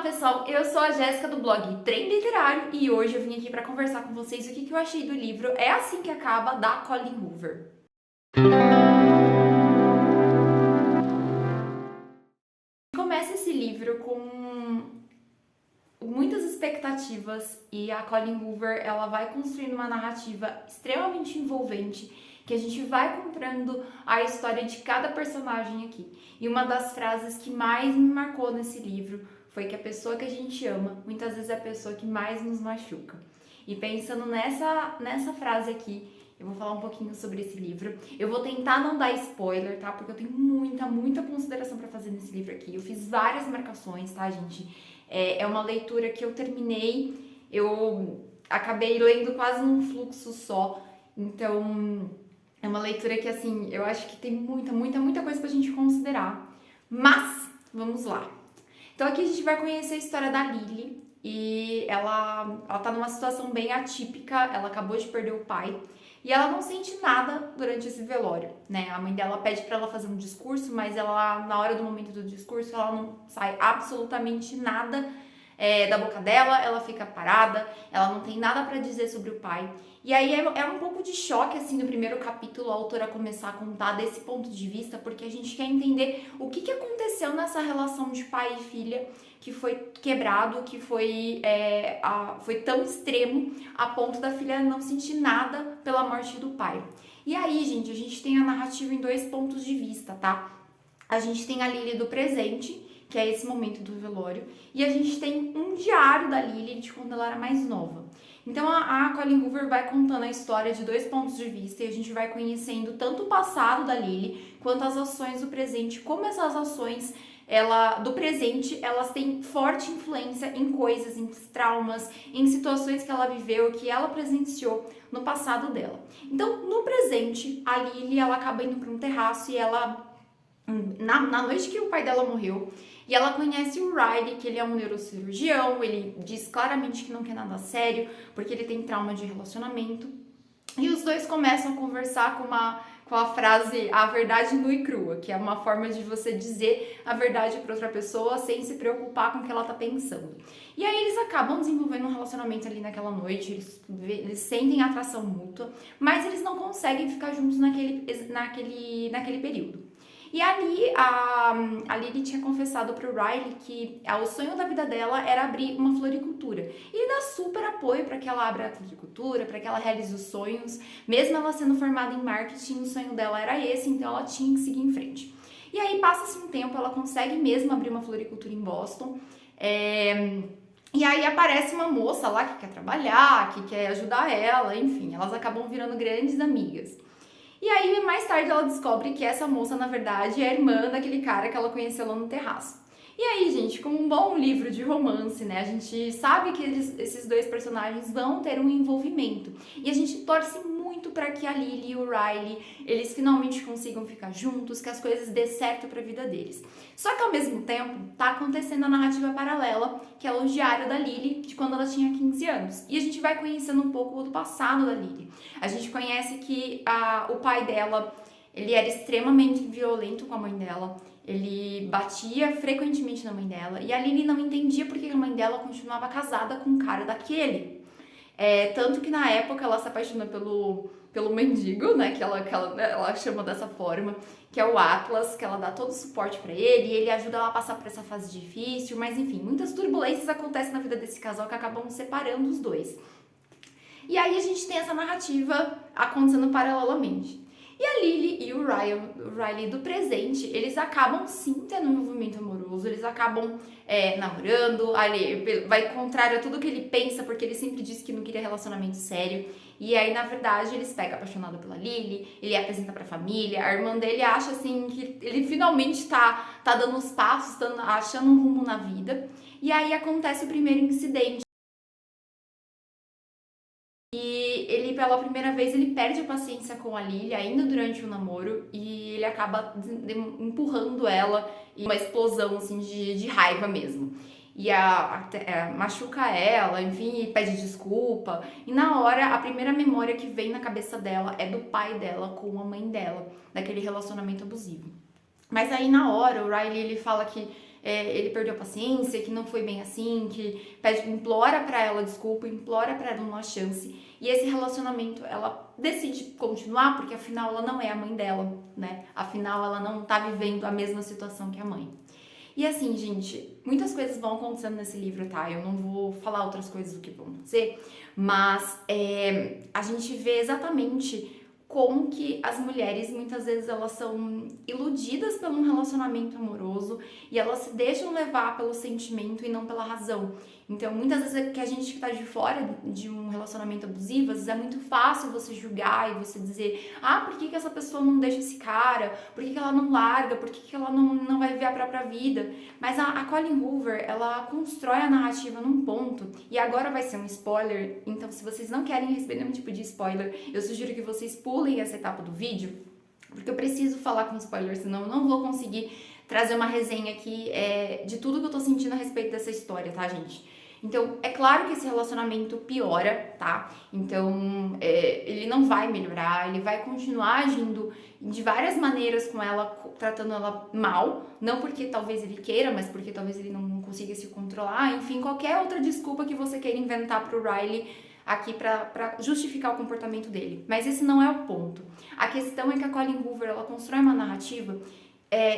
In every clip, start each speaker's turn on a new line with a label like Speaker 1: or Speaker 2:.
Speaker 1: pessoal, eu sou a Jéssica do blog Trem Literário e hoje eu vim aqui para conversar com vocês o que eu achei do livro É Assim que Acaba, da Colleen Hoover. Começa esse livro com muitas expectativas e a Colleen Hoover ela vai construindo uma narrativa extremamente envolvente que a gente vai comprando a história de cada personagem aqui. E uma das frases que mais me marcou nesse livro foi que a pessoa que a gente ama, muitas vezes é a pessoa que mais nos machuca. E pensando nessa frase aqui, eu vou falar um pouquinho sobre esse livro. Eu vou tentar não dar spoiler, tá? Porque eu tenho muita consideração pra fazer nesse livro aqui. Eu fiz várias marcações, tá, gente? É uma leitura que eu terminei, eu acabei lendo quase num fluxo só. Então, é uma leitura que, assim, eu acho que tem muita coisa pra gente considerar. Mas, vamos lá. Então aqui a gente vai conhecer a história da Lily e ela tá numa situação bem atípica, ela acabou de perder o pai e ela não sente nada durante esse velório, né? A mãe dela pede pra ela fazer um discurso, mas ela, na hora do momento do discurso, ela não sai absolutamente nada da boca dela, ela fica parada, ela não tem nada pra dizer sobre o pai. E aí é um pouco de choque, assim, no primeiro capítulo, a autora começar a contar desse ponto de vista, porque a gente quer entender o que aconteceu nessa relação de pai e filha, que foi quebrado, que foi tão extremo, a ponto da filha não sentir nada pela morte do pai. E aí, gente, a gente tem a narrativa em dois pontos de vista, tá? A gente tem a Lily do presente, que é esse momento do velório, e a gente tem um diário da Lily de quando ela era mais nova. Então a Colleen Hoover vai contando a história de dois pontos de vista e a gente vai conhecendo tanto o passado da Lily quanto as ações do presente, como essas ações do presente, elas têm forte influência em coisas, em traumas, em situações que ela viveu, que ela presenciou no passado dela. Então, no presente, a Lily, ela acaba indo para um terraço e ela na noite que o pai dela morreu, e ela conhece o Riley, que ele é um neurocirurgião, ele diz claramente que não quer nada sério, porque ele tem trauma de relacionamento, e os dois começam a conversar com a frase a verdade nua e crua, que é uma forma de você dizer a verdade para outra pessoa sem se preocupar com o que ela tá pensando. E aí eles acabam desenvolvendo um relacionamento ali naquela noite, eles sentem atração mútua, mas eles não conseguem ficar juntos naquele período. E ali a Lily tinha confessado pro Riley que o sonho da vida dela era abrir uma floricultura. E ele dá super apoio para que ela abra a floricultura, para que ela realize os sonhos. Mesmo ela sendo formada em marketing, o sonho dela era esse, então ela tinha que seguir em frente. E aí passa-se um tempo, ela consegue mesmo abrir uma floricultura em Boston. E aí aparece uma moça lá que quer trabalhar, que quer ajudar ela, enfim, elas acabam virando grandes amigas. E aí, mais tarde, ela descobre que essa moça, na verdade, é a irmã daquele cara que ela conheceu lá no terraço. E aí, gente, como um bom livro de romance, né, a gente sabe que esses dois personagens vão ter um envolvimento. E a gente torce muito para que a Lily e o Riley, eles finalmente consigam ficar juntos, que as coisas dê certo para a vida deles. Só que, ao mesmo tempo, tá acontecendo a narrativa paralela, que é o diário da Lily, de quando ela tinha 15 anos. E a gente vai conhecendo um pouco do passado da Lily. A gente conhece que o pai dela, ele era extremamente violento com a mãe dela. Ele batia frequentemente na mãe dela. E a Lily não entendia por que a mãe dela continuava casada com um cara daquele. Tanto que na época ela se apaixona pelo mendigo, né? Que ela chama dessa forma, que é o Atlas, que ela dá todo o suporte pra ele, e ele ajuda ela a passar por essa fase difícil, mas enfim, muitas turbulências acontecem na vida desse casal que acabam separando os dois. E aí a gente tem essa narrativa acontecendo paralelamente. E a Lily e o Riley do presente, eles acabam sim tendo um envolvimento amoroso, eles acabam namorando, ali vai contrário a tudo que ele pensa, porque ele sempre disse que não queria relacionamento sério. E aí, na verdade, ele se pega apaixonado pela Lily, ele apresenta pra família, a irmã dele acha assim que ele finalmente tá dando os passos, achando um rumo na vida. E aí acontece o primeiro incidente. E ele, pela primeira vez, ele perde a paciência com a Lily, ainda durante o namoro, e ele acaba empurrando ela em uma explosão, assim, de raiva mesmo. E machuca ela, enfim, e pede desculpa. E na hora, a primeira memória que vem na cabeça dela é do pai dela com a mãe dela, daquele relacionamento abusivo. Mas aí, na hora, o Riley, ele fala que ele perdeu a paciência, que não foi bem assim, que implora pra ela desculpa, implora pra ela uma chance. E esse relacionamento, ela decide continuar, porque afinal ela não é a mãe dela, né? Afinal ela não tá vivendo a mesma situação que a mãe. E assim, gente, muitas coisas vão acontecendo nesse livro, tá? Eu não vou falar outras coisas do que vão acontecer, mas a gente vê exatamente como que as mulheres, muitas vezes, elas são iludidas por um relacionamento amoroso e elas se deixam levar pelo sentimento e não pela razão. Então, muitas vezes que a gente que tá de fora de um relacionamento abusivo, às vezes é muito fácil você julgar e você dizer, por que essa pessoa não deixa esse cara? Por que ela não larga? Por que ela não vai viver a própria vida? Mas a Colleen Hoover, ela constrói a narrativa num ponto, e agora vai ser um spoiler, então se vocês não querem receber nenhum tipo de spoiler, eu sugiro que vocês pulem essa etapa do vídeo, porque eu preciso falar com spoiler, senão eu não vou conseguir trazer uma resenha aqui de tudo que eu tô sentindo a respeito dessa história, tá, gente? Então, é claro que esse relacionamento piora, tá? Então, ele não vai melhorar, ele vai continuar agindo de várias maneiras com ela, tratando ela mal, não porque talvez ele queira, mas porque talvez ele não consiga se controlar, enfim, qualquer outra desculpa que você queira inventar pro Riley aqui pra justificar o comportamento dele. Mas esse não é o ponto. A questão é que a Colleen Hoover, ela constrói uma narrativa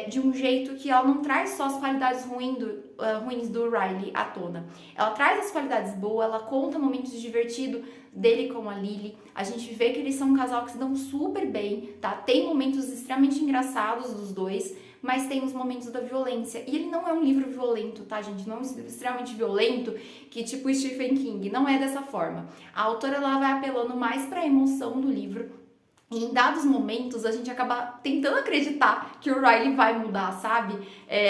Speaker 1: de um jeito que ela não traz só as qualidades ruins do Riley à tona. Ela traz as qualidades boas, ela conta momentos divertidos dele com a Lily. A gente vê que eles são um casal que se dão super bem, tá? Tem momentos extremamente engraçados dos dois, mas tem os momentos da violência. E ele não é um livro violento, tá, gente? Não é um livro extremamente violento, que tipo Stephen King. Não é dessa forma. A autora, ela vai apelando mais pra emoção do livro. E em dados momentos, a gente acaba tentando acreditar que o Riley vai mudar, sabe?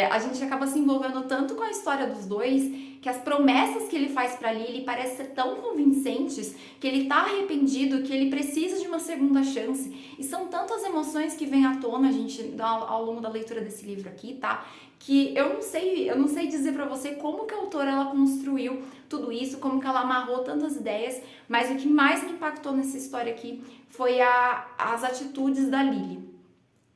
Speaker 1: A gente acaba se envolvendo tanto com a história dos dois, que as promessas que ele faz pra Lily parecem ser tão convincentes, que ele tá arrependido, que ele precisa de uma segunda chance. E são tantas emoções que vêm à tona, gente, ao longo da leitura desse livro aqui, tá? Que eu não sei dizer pra você como que a autora, ela construiu tudo isso, como que ela amarrou tantas ideias, mas o que mais me impactou nessa história aqui foi as atitudes da Lily.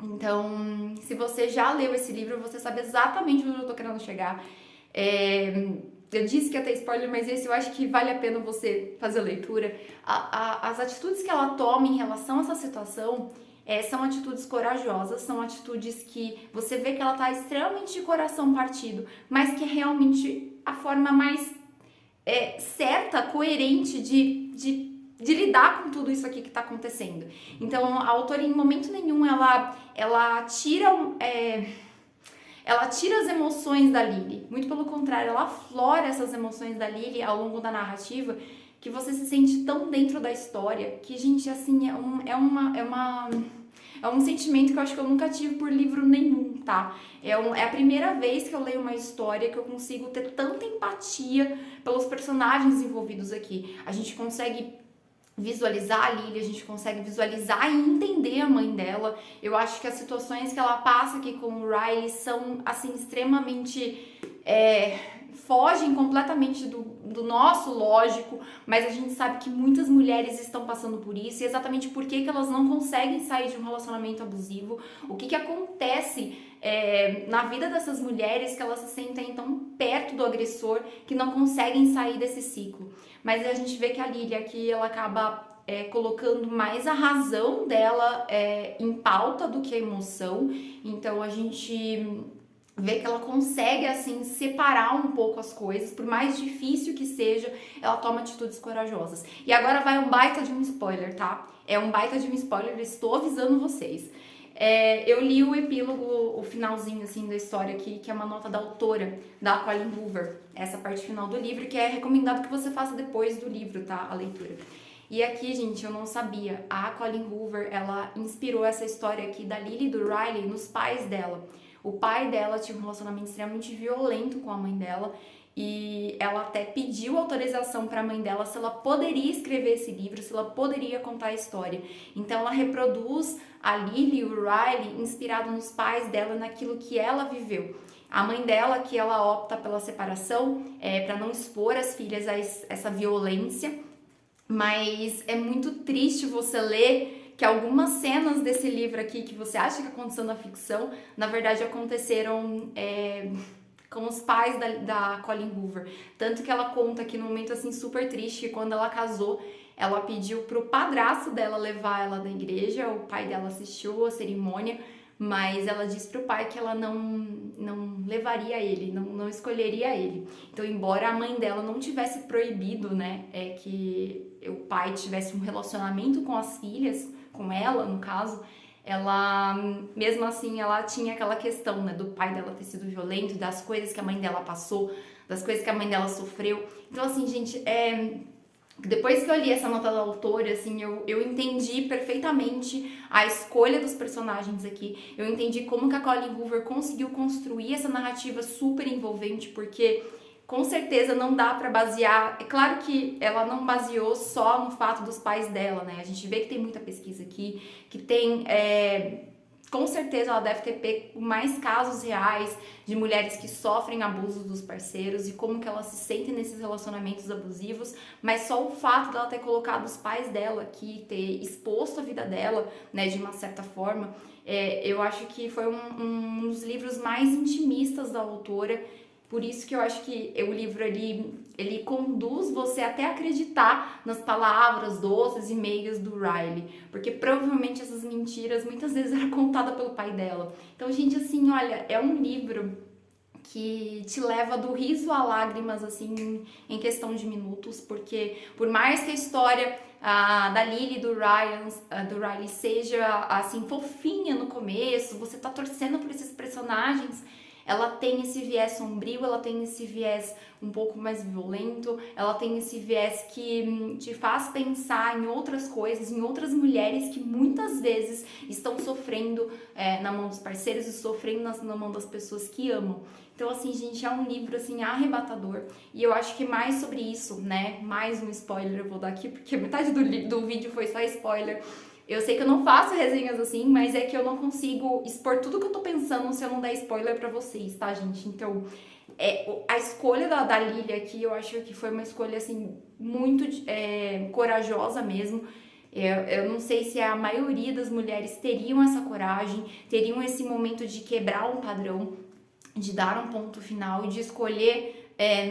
Speaker 1: Então, se você já leu esse livro, você sabe exatamente onde eu tô querendo chegar. Eu disse que ia ter spoiler, mas esse eu acho que vale a pena você fazer a leitura. As atitudes que ela toma em relação a essa situação são atitudes corajosas, são atitudes que você vê que ela tá extremamente de coração partido, mas que é realmente a forma mais certa, coerente de lidar com tudo isso aqui que tá acontecendo. Então, a autora, em momento nenhum, ela tira as emoções da Lily. Muito pelo contrário, ela aflora essas emoções da Lily ao longo da narrativa, que você se sente tão dentro da história, que, gente, assim, é um sentimento que eu acho que eu nunca tive por livro nenhum, tá? É a primeira vez que eu leio uma história que eu consigo ter tanta empatia pelos personagens envolvidos aqui. A gente consegue visualizar a Lily, a gente consegue visualizar e entender a mãe dela. Eu acho que as situações que ela passa aqui com o Riley são, assim, extremamente... fogem completamente do nosso lógico, mas a gente sabe que muitas mulheres estão passando por isso, e exatamente por que elas não conseguem sair de um relacionamento abusivo, o que acontece na vida dessas mulheres que elas se sentem tão perto do agressor que não conseguem sair desse ciclo. Mas a gente vê que a Lily aqui, ela acaba colocando mais a razão dela em pauta do que a emoção, então a gente vê que ela consegue, assim, separar um pouco as coisas, por mais difícil que seja, ela toma atitudes corajosas. E agora vai um baita de um spoiler, tá? É um baita de um spoiler, estou avisando vocês. Eu li o epílogo, o finalzinho, assim, da história aqui, que é uma nota da autora, da Colleen Hoover, essa parte final do livro, que é recomendado que você faça depois do livro, tá? A leitura. E aqui, gente, eu não sabia, a Colleen Hoover, ela inspirou essa história aqui da Lily e do Riley nos pais dela. O pai dela tinha um relacionamento extremamente violento com a mãe dela e ela até pediu autorização para a mãe dela se ela poderia escrever esse livro, se ela poderia contar a história. Então ela reproduz a Lily e o Riley inspirado nos pais dela, naquilo que ela viveu. A mãe dela, que ela opta pela separação para não expor as filhas a essa violência, mas é muito triste você ler que algumas cenas desse livro aqui que você acha que aconteceu na ficção, na verdade aconteceram com os pais da Colleen Hoover. Tanto que ela conta que no momento assim super triste, que quando ela casou, ela pediu pro padrasto dela levar ela na igreja, o pai dela assistiu a cerimônia, mas ela disse pro pai que ela não levaria ele, não escolheria ele. Então, embora a mãe dela não tivesse proibido, né, que o pai tivesse um relacionamento com as filhas, com ela, no caso, ela, mesmo assim, ela tinha aquela questão, né, do pai dela ter sido violento, das coisas que a mãe dela passou, das coisas que a mãe dela sofreu. Então, assim, gente, depois que eu li essa nota da autora, assim, eu entendi perfeitamente a escolha dos personagens aqui. Eu entendi como que a Colleen Hoover conseguiu construir essa narrativa super envolvente, porque com certeza não dá pra basear. É claro que ela não baseou só no fato dos pais dela, né? A gente vê que tem muita pesquisa aqui, que tem. Com certeza ela deve ter pego mais casos reais de mulheres que sofrem abusos dos parceiros e como que elas se sentem nesses relacionamentos abusivos, mas só o fato dela ter colocado os pais dela aqui, ter exposto a vida dela, né, de uma certa forma, eu acho que foi um dos livros mais intimistas da autora. Por isso que eu acho que o livro ele conduz você até acreditar nas palavras doces e meigas do Riley, porque provavelmente essas mentiras muitas vezes eram contadas pelo pai dela. Então, gente, assim, olha, é um livro que te leva do riso a lágrimas, assim, em questão de minutos, porque por mais que a história da Lily e do Riley seja, assim, fofinha no começo, você tá torcendo por esses personagens, ela tem esse viés sombrio, ela tem esse viés um pouco mais violento, ela tem esse viés que te faz pensar em outras coisas, em outras mulheres que muitas vezes estão sofrendo na mão dos parceiros e sofrendo na mão das pessoas que amam. Então, assim, gente, é um livro, assim, arrebatador. E eu acho que mais sobre isso, né, mais um spoiler eu vou dar aqui, porque metade do vídeo foi só spoiler. Eu sei que eu não faço resenhas assim, mas é que eu não consigo expor tudo que eu tô pensando se eu não der spoiler pra vocês, tá, gente? Então, a escolha da Lily aqui, eu acho que foi uma escolha, assim, muito corajosa mesmo. Eu não sei se a maioria das mulheres teriam essa coragem, teriam esse momento de quebrar um padrão, de dar um ponto final e de escolher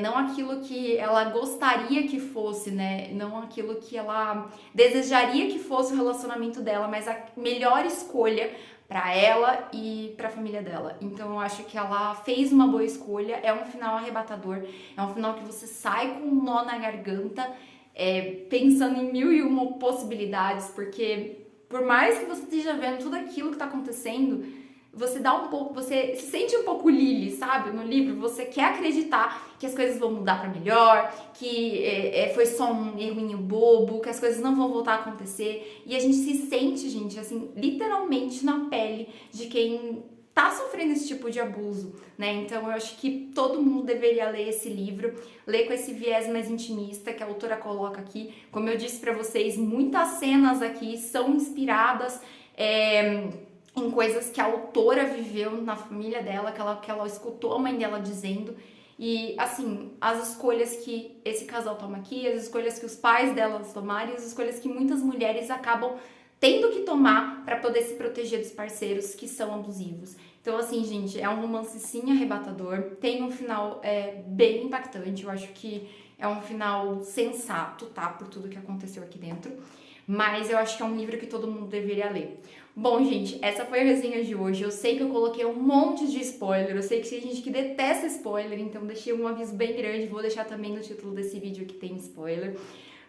Speaker 1: não aquilo que ela gostaria que fosse, né? Não aquilo que ela desejaria que fosse o relacionamento dela, mas a melhor escolha para ela e para a família dela. Então eu acho que ela fez uma boa escolha. É um final arrebatador, é um final que você sai com um nó na garganta, pensando em mil e uma possibilidades, porque por mais que você esteja vendo tudo aquilo que tá acontecendo, você se sente um pouco Lily, sabe? No livro, você quer acreditar que as coisas vão mudar pra melhor, que foi só um errinho bobo, que as coisas não vão voltar a acontecer. E a gente se sente, gente, assim, literalmente na pele de quem tá sofrendo esse tipo de abuso, né? Então eu acho que todo mundo deveria ler esse livro, ler com esse viés mais intimista que a autora coloca aqui. Como eu disse pra vocês, muitas cenas aqui são inspiradas em coisas que a autora viveu na família dela, que ela escutou a mãe dela dizendo. E, assim, as escolhas que esse casal toma aqui, as escolhas que os pais delas tomaram e as escolhas que muitas mulheres acabam tendo que tomar para poder se proteger dos parceiros que são abusivos. Então, assim, gente, é um romance sim arrebatador, tem um final bem impactante, eu acho que é um final sensato, tá? Por tudo que aconteceu aqui dentro. Mas eu acho que é um livro que todo mundo deveria ler. Bom, gente, essa foi a resenha de hoje. Eu sei que eu coloquei um monte de spoiler, eu sei que tem gente que detesta spoiler, então deixei um aviso bem grande, vou deixar também no título desse vídeo que tem spoiler.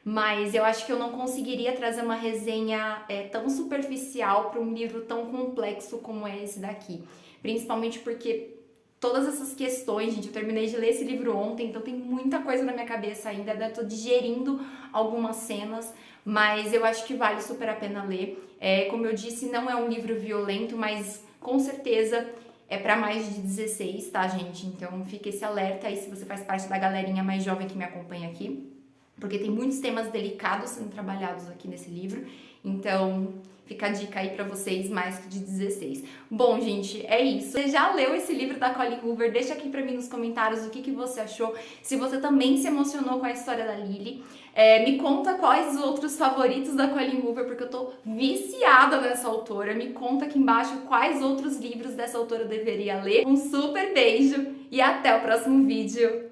Speaker 1: Mas eu acho que eu não conseguiria trazer uma resenha tão superficial para um livro tão complexo como é esse daqui. Principalmente porque todas essas questões, gente, eu terminei de ler esse livro ontem, então tem muita coisa na minha cabeça ainda, eu tô digerindo algumas cenas, mas eu acho que vale super a pena ler. Como eu disse, não é um livro violento, mas com certeza é para mais de 16, tá, gente? Então fica esse alerta aí se você faz parte da galerinha mais jovem que me acompanha aqui, porque tem muitos temas delicados sendo trabalhados aqui nesse livro, então Fica a dica aí pra vocês, mais que de 16. Bom, gente, é isso. Você já leu esse livro da Colleen Hoover? Deixa aqui pra mim nos comentários o que você achou. Se você também se emocionou com a história da Lily. Me conta quais os outros favoritos da Colleen Hoover, porque eu tô viciada nessa autora. Me conta aqui embaixo quais outros livros dessa autora eu deveria ler. Um super beijo e até o próximo vídeo.